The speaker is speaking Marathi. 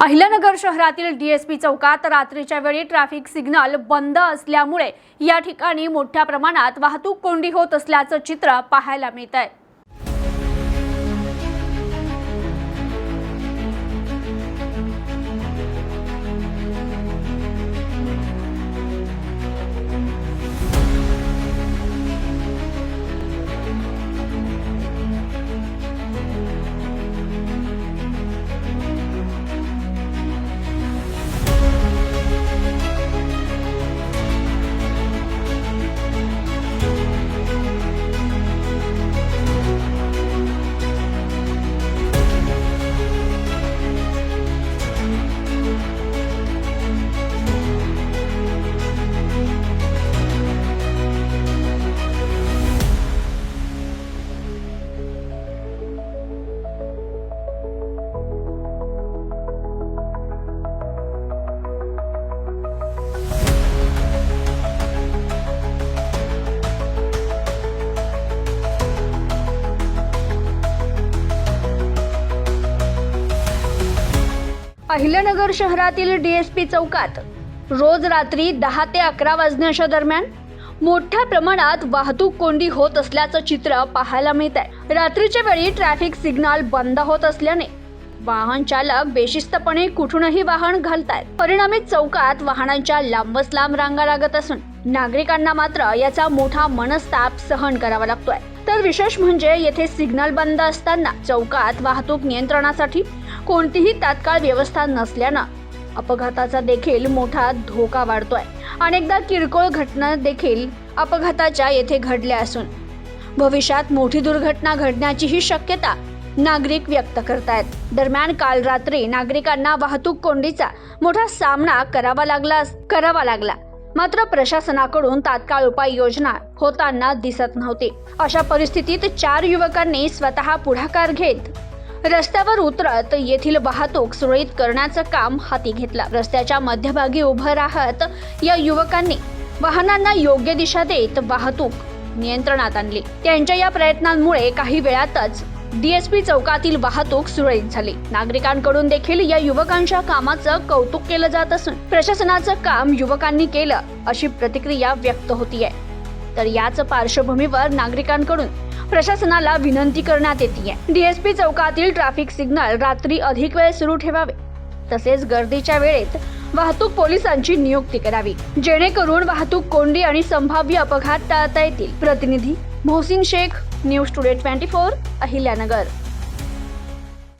अहिल्यानगर शहरातील डीएसपी चौकात रात्रीच्या वेळी ट्रॅफिक सिग्नल बंद असल्यामुळे या ठिकाणी मोठ्या प्रमाणात वाहतूक कोंडी होत असल्याचं चित्र पाहायला मिळत आहे। अहिल्यानगर शहरातील डीएसपी चौकात रोज रात्री 10 ते 11 वाजण्याच्या दरम्यान मोठ्या प्रमाणात वाहतूक कोंडी होत असल्याचं चित्र पाहायला मिळत आहे। रात्रीच्या वेळी ट्रॅफिक सिग्नल बंद होत असल्याने वाहन चालक बेशिस्तपणे कुठूनही वाहन घालतायत। परिणामी चौकात वाहनांच्या लांबच लांब रांगा लागत असून नागरिकांना मात्र याचा मोठा मनस्ताप सहन करावा लागतोय। तर विशेष म्हणजे येथे सिग्नल बंद असताना चौकात वाहतूक नियंत्रणासाठी कोणतीही तात्काळ व्यवस्था नसल्यानं अपघाताचा देखील मोठा धोका वाढतोय। अनेकदा किरकोळ घटना देखील अपघाताच्या येथे घडल्या असून भविष्यात मोठी दुर्घटना घडण्याचीही शक्यता नागरिक व्यक्त करतायत। दरम्यान काल रात्री नागरिकांना वाहतूक कोंडीचा मोठा सामना करावा लागला मात्र प्रशासनाकडून तात्काळ उपाययोजना होताना दिसत नव्हती। अशा परिस्थितीत 4 युवकांनी स्वतः पुढाकार घेत रस्त्यावर उतरत येथील वाहतूक सुरळीत करण्याचं काम हाती घेतलं। रस्त्याच्या मध्यभागी उभं राहत या युवकांनी वाहनांना योग्य दिशा देत वाहतूक नियंत्रणात आणली। त्यांच्या या प्रयत्नांमुळे काही वेळातच डीएसपी चौकातील वाहतूक सुरळीत झाली। नागरिकांकडून देखील या युवकांच्या कामाचं कौतुक केलं जात असून प्रशासनाचं काम युवकांनी केलं अशी प्रतिक्रिया व्यक्त होतीये। तर याच पार्श्वभूमीवर नागरिकांकडून प्रशासनाला विनंती करण्यात येते डीएसपी चौकातील ट्रॅफिक सिग्नल रात्री अधिक वेळ सुरू ठेवावे, तसेच गर्दीच्या वेळेत वाहतूक पोलिसांची नियुक्ती करावी, जेणेकरून वाहतूक कोंडी आणि संभाव्य अपघात टाळता येतील। प्रतिनिधी मोहसिन शेख, न्यूज टुडे 24, अहिल्यानगर।